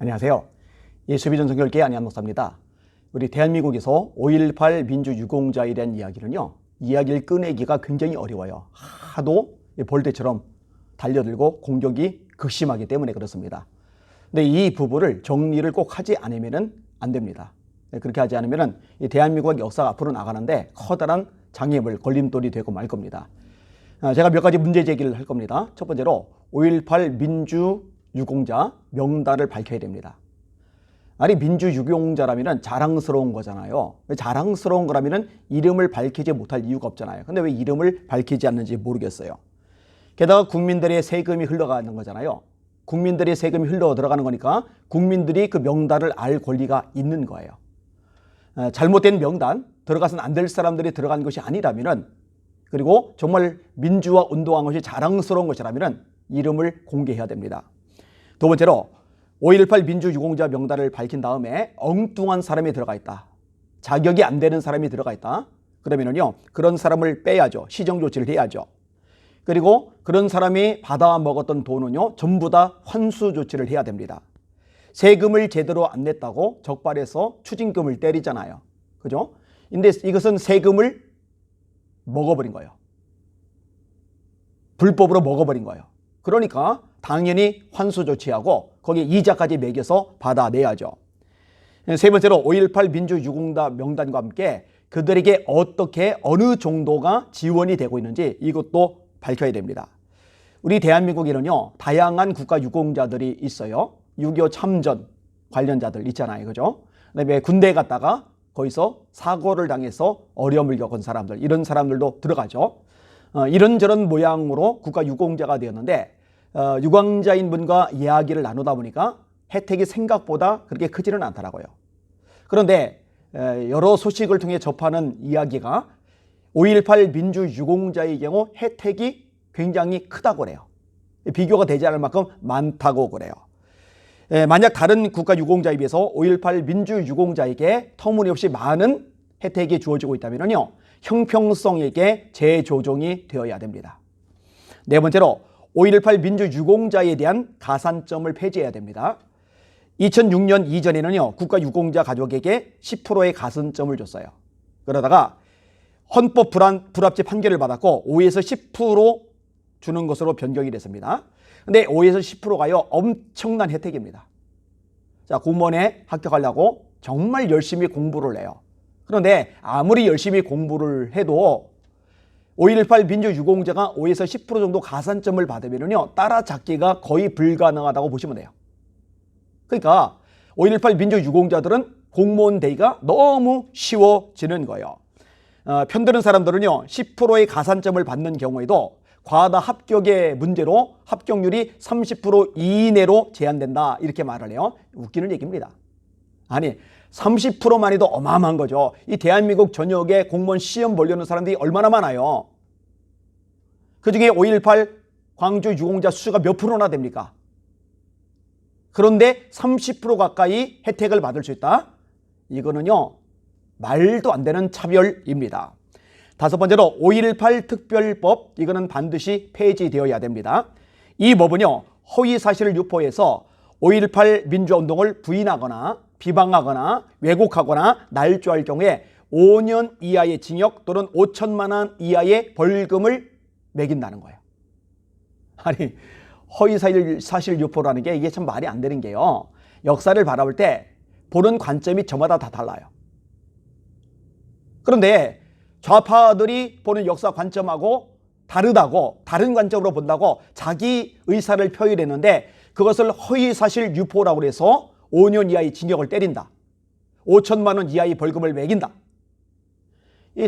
안녕하세요. 예수비전 성결교회 안희한 목사입니다. 우리 대한민국에서 5.18 민주유공자에 대한 이야기는요, 이야기를 꺼내기가 굉장히 어려워요. 하도 벌떼처럼 달려들고 공격이 극심하기 때문에 그렇습니다. 근데 이 부분을 정리를 꼭 하지 않으면 안 됩니다. 그렇게 하지 않으면 이 대한민국의 역사가 앞으로 나가는데 커다란 장애물, 걸림돌이 되고 말 겁니다. 제가 몇 가지 문제 제기를 할 겁니다. 첫 번째로 5.18 민주유공자 명단을 밝혀야 됩니다. 아니, 민주유공자라면 자랑스러운 거잖아요. 자랑스러운 거라면 이름을 밝히지 못할 이유가 없잖아요. 근데 왜 이름을 밝히지 않는지 모르겠어요. 게다가 국민들의 세금이 흘러가는 거잖아요. 국민들의 세금이 흘러 들어가는 거니까 국민들이 그 명단을 알 권리가 있는 거예요. 잘못된 명단, 들어가서는 안 될 사람들이 들어간 것이 아니라면, 그리고 정말 민주화 운동한 것이 자랑스러운 것이라면 이름을 공개해야 됩니다. 두 번째로 5.18 민주유공자 명단을 밝힌 다음에 엉뚱한 사람이 들어가 있다, 자격이 안 되는 사람이 들어가 있다, 그러면은요, 그런 사람을 빼야죠. 시정조치를 해야죠. 그리고 그런 사람이 받아 먹었던 돈은요, 전부 다 환수 조치를 해야 됩니다. 세금을 제대로 안 냈다고 적발해서 추징금을 때리잖아요. 그죠? 근데 이것은 세금을 먹어버린 거예요. 불법으로 먹어버린 거예요. 그러니까 당연히 환수 조치하고 거기에 이자까지 매겨서 받아내야죠. 세 번째로 5.18 민주유공자 명단과 함께 그들에게 어떻게 어느 정도가 지원이 되고 있는지 이것도 밝혀야 됩니다. 우리 대한민국에는요, 다양한 국가 유공자들이 있어요. 6.25 참전 관련자들 있잖아요. 그죠? 그다음에 군대에 갔다가 거기서 사고를 당해서 어려움을 겪은 사람들, 이런 사람들도 들어가죠. 이런저런 모양으로 국가 유공자가 되었는데, 유공자인 분과 이야기를 나누다 보니까 혜택이 생각보다 그렇게 크지는 않더라고요. 그런데 여러 소식을 통해 접하는 이야기가 5.18 민주유공자의 경우 혜택이 굉장히 크다고 그래요. 비교가 되지 않을 만큼 많다고 그래요. 만약 다른 국가 유공자에 비해서 5.18 민주유공자에게 터무니없이 많은 혜택이 주어지고 있다면요, 형평성에게 재조정이 되어야 됩니다. 네 번째로 5.18 민주유공자에 대한 가산점을 폐지해야 됩니다. 2006년 이전에는요, 국가 유공자 가족에게 10%의 가산점을 줬어요. 그러다가 헌법 불합치 판결을 받았고 5에서 10% 주는 것으로 변경이 됐습니다. 근데 5에서 10%가요, 엄청난 혜택입니다. 자, 공무원에 합격하려고 정말 열심히 공부를 해요. 그런데 아무리 열심히 공부를 해도 5.18 민주유공자가 5에서 10% 정도 가산점을 받으면요, 따라잡기가 거의 불가능하다고 보시면 돼요. 그러니까 5.18 민주유공자들은 공무원 되기가 너무 쉬워지는 거예요. 편드는 사람들은요, 10%의 가산점을 받는 경우에도 과다 합격의 문제로 합격률이 30% 이내로 제한된다, 이렇게 말을 해요. 웃기는 얘기입니다. 아니, 30%만 해도 어마어마한 거죠. 이 대한민국 전역에 공무원 시험 보려는 사람들이 얼마나 많아요. 그중에 5.18 광주 유공자 수가 몇 프로나 됩니까? 그런데 30% 가까이 혜택을 받을 수 있다? 이거는요, 말도 안 되는 차별입니다. 다섯 번째로 5.18 특별법, 이거는 반드시 폐지되어야 됩니다. 이 법은요, 허위 사실을 유포해서 5.18 민주화운동을 부인하거나 비방하거나 왜곡하거나 날조할 경우에 5년 이하의 징역 또는 5천만 원 이하의 벌금을 매긴다는 거예요. 아니, 허위 사실 유포라는 게 이게 참 말이 안 되는 게요, 역사를 바라볼 때 보는 관점이 저마다 다 달라요. 그런데 좌파들이 보는 역사 관점하고 다르다고, 다른 관점으로 본다고 자기 의사를 표현했는데 그것을 허위사실 유포라고 해서 5년 이하의 징역을 때린다, 5천만 원 이하의 벌금을 매긴다.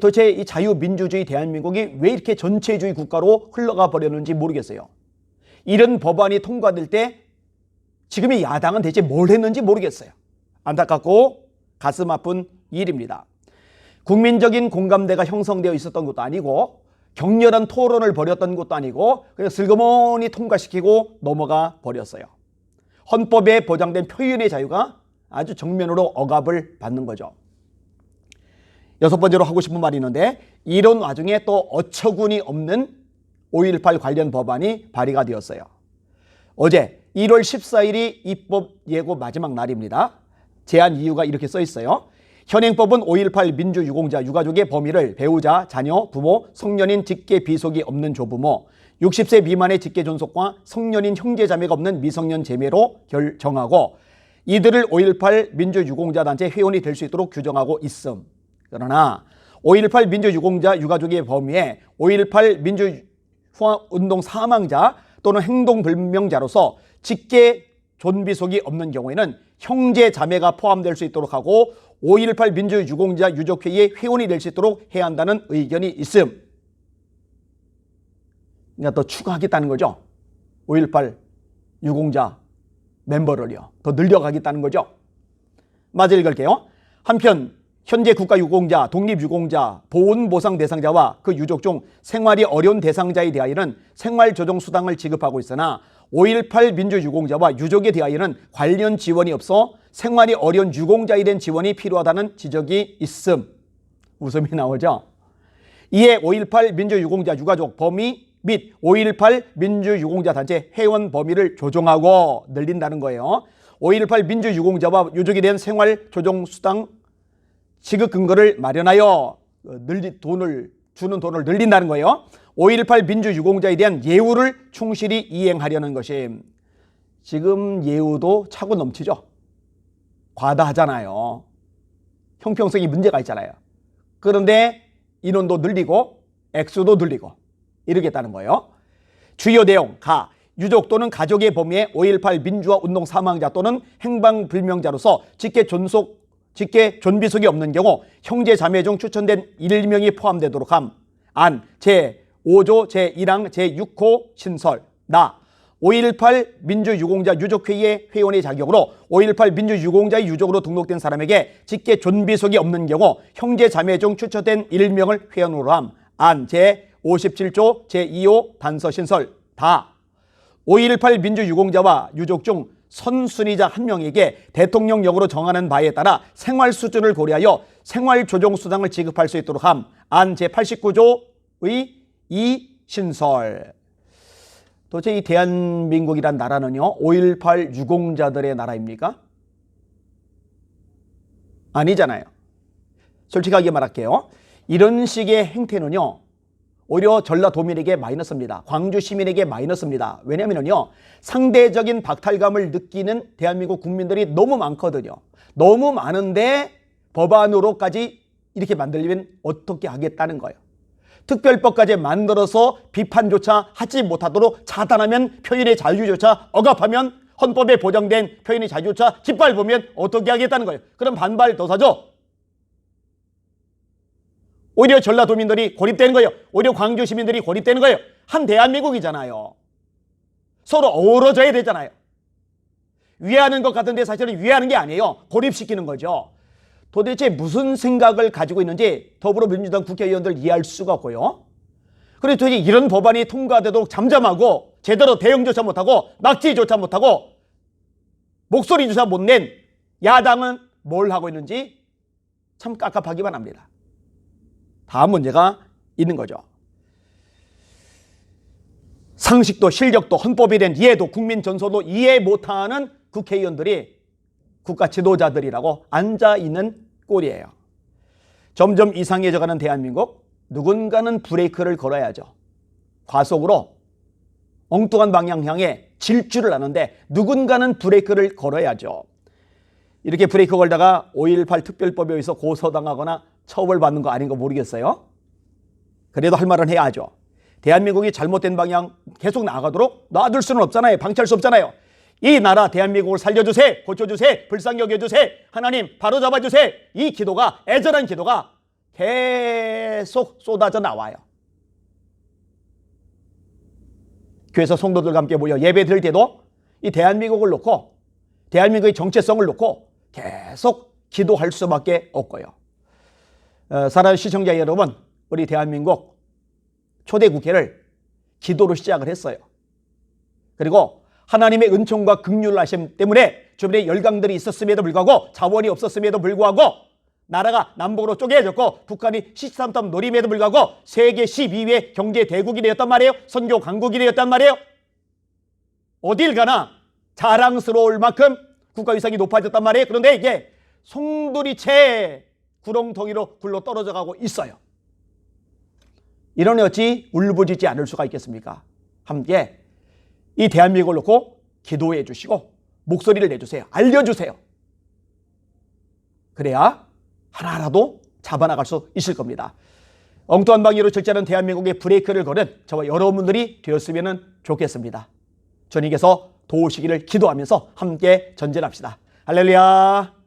도대체 이 자유민주주의 대한민국이 왜 이렇게 전체주의 국가로 흘러가 버렸는지 모르겠어요. 이런 법안이 통과될 때 지금의 야당은 대체 뭘 했는지 모르겠어요. 안타깝고 가슴 아픈 일입니다. 국민적인 공감대가 형성되어 있었던 것도 아니고 격렬한 토론을 벌였던 것도 아니고 그냥 슬그머니 통과시키고 넘어가 버렸어요. 헌법에 보장된 표현의 자유가 아주 정면으로 억압을 받는 거죠. 여섯 번째로 하고 싶은 말이 있는데, 이런 와중에 또 어처구니 없는 5.18 관련 법안이 발의가 되었어요. 어제 1월 14일이 입법 예고 마지막 날입니다. 제한 이유가 이렇게 써 있어요. 현행법은 5.18 민주유공자 유가족의 범위를 배우자, 자녀, 부모, 성년인 직계 비속이 없는 조부모, 60세 미만의 직계 존속과 성년인 형제자매가 없는 미성년 제매로 결정하고 이들을 5.18 민주유공자 단체 회원이 될 수 있도록 규정하고 있음. 그러나 5.18 민주유공자 유가족의 범위에 5.18 민주운동 사망자 또는 행동불명자로서 직계 존비속이 없는 경우에는 형제 자매가 포함될 수 있도록 하고 5.18 민주유공자 유족회의의 회원이 될 수 있도록 해야 한다는 의견이 있음. 그러니까 더 추가하겠다는 거죠. 5.18 유공자 멤버를요. 더 늘려가겠다는 거죠. 맞아 읽을게요. 한편 현재 국가유공자, 독립유공자, 보훈보상 대상자와 그 유족 중 생활이 어려운 대상자에 대하여는 생활조정수당을 지급하고 있으나 5.18 민주유공자와 유족에 대하여는 관련 지원이 없어 생활이 어려운 유공자에 대한 지원이 필요하다는 지적이 있음. 웃음이 나오죠. 이에 5.18 민주유공자 유가족 범위 및 5.18 민주유공자 단체 회원 범위를 조정하고 늘린다는 거예요. 5.18 민주유공자와 유족에 대한 생활조정수당 지급 근거를 마련하여 주는 돈을 늘린다는 거예요. 5.18 민주유공자에 대한 예우를 충실히 이행하려는 것이, 지금 예우도 차고 넘치죠. 과다하잖아요. 형평성이 문제가 있잖아요. 그런데 인원도 늘리고 액수도 늘리고 이러겠다는 거예요. 주요 내용 가 유족 또는 가족의 범위에 5.18 민주화 운동 사망자 또는 행방불명자로서 직계 존비속이 없는 경우 형제 자매 중 추천된 1명이 포함되도록 함. 안 제5조 제1항 제6호 신설. 나 5.18 민주유공자 유족회의의 회원의 자격으로 5.18 민주유공자의 유족으로 등록된 사람에게 직계 존비속이 없는 경우 형제 자매 중 추천된 1명을 회원으로 함. 안 제57조 제2호 단서 신설. 다 5.18 민주유공자와 유족 중 선순위자 한 명에게 대통령령으로 정하는 바에 따라 생활 수준을 고려하여 생활조정수당을 지급할 수 있도록 함. 안 제89조의 2 신설. 도대체 이 대한민국이란 나라는요 5.18 유공자들의 나라입니까? 아니잖아요. 솔직하게 말할게요. 이런 식의 행태는요 오히려 전라도민에게 마이너스입니다. 광주 시민에게 마이너스입니다. 왜냐하면요 상대적인 박탈감을 느끼는 대한민국 국민들이 너무 많거든요. 너무 많은데 법안으로까지 이렇게 만들려면 어떻게 하겠다는 거예요. 특별법까지 만들어서 비판조차 하지 못하도록 차단하면 표현의 자유조차 억압하면 헌법에 보장된 표현의 자유조차 짓밟으면 어떻게 하겠다는 거예요. 그럼 반발 더 사죠. 오히려 전라도민들이 고립되는 거예요. 오히려 광주 시민들이 고립되는 거예요. 한 대한민국이잖아요. 서로 어우러져야 되잖아요. 위하는 것 같은데 사실은 위하는 게 아니에요. 고립시키는 거죠. 도대체 무슨 생각을 가지고 있는지 더불어민주당 국회의원들 이해할 수가 없고요. 그래서 도대체 이런 법안이 통과되도록 잠잠하고 제대로 대응조차 못하고 막지조차 못하고 목소리조차 못 낸 야당은 뭘 하고 있는지 참 깝깝하기만 합니다. 다음 문제가 있는 거죠. 상식도 실력도 헌법에 대한 이해도 국민 전소도 이해 못하는 국회의원들이 국가 지도자들이라고 앉아있는 꼴이에요. 점점 이상해져가는 대한민국, 누군가는 브레이크를 걸어야죠. 과속으로 엉뚱한 방향 향해 질주를 하는데 누군가는 브레이크를 걸어야죠. 이렇게 브레이크 걸다가 5.18 특별법에 의해서 고소당하거나 처벌받는 거 아닌 거 모르겠어요. 그래도 할 말은 해야죠. 대한민국이 잘못된 방향 계속 나가도록 놔둘 수는 없잖아요. 방치할 수 없잖아요. 이 나라 대한민국을 살려주세요. 고쳐주세요. 불쌍히 여겨주세요. 하나님 바로잡아주세요. 이 기도가, 애절한 기도가 계속 쏟아져 나와요. 교회에서 성도들과 함께 모여 예배 드릴 때도 이 대한민국을 놓고 대한민국의 정체성을 놓고 계속 기도할 수밖에 없고요. 사랑하는 시청자 여러분, 우리 대한민국 초대 국회를 기도로 시작을 했어요. 그리고 하나님의 은총과 긍휼하심 때문에 주변에 열강들이 있었음에도 불구하고 자원이 없었음에도 불구하고 나라가 남북으로 쪼개졌고 북한이 13탑 노림에도 불구하고 세계 12위의 경제 대국이 되었단 말이에요. 선교 강국이 되었단 말이에요. 어딜 가나 자랑스러울 만큼 국가 위상이 높아졌단 말이에요. 그런데 이게 송두리째 구렁텅이로 굴러 떨어져 가고 있어요. 이러니 어찌 울부짖지 않을 수가 있겠습니까? 함께 이 대한민국을 놓고 기도해 주시고 목소리를 내주세요. 알려주세요. 그래야 하나라도 잡아나갈 수 있을 겁니다. 엉뚱한 방향으로 절제하는 대한민국의 브레이크를 걸은 저와 여러분들이 되었으면 좋겠습니다. 주님께서 도우시기를 기도하면서 함께 전진합시다. 할렐루야.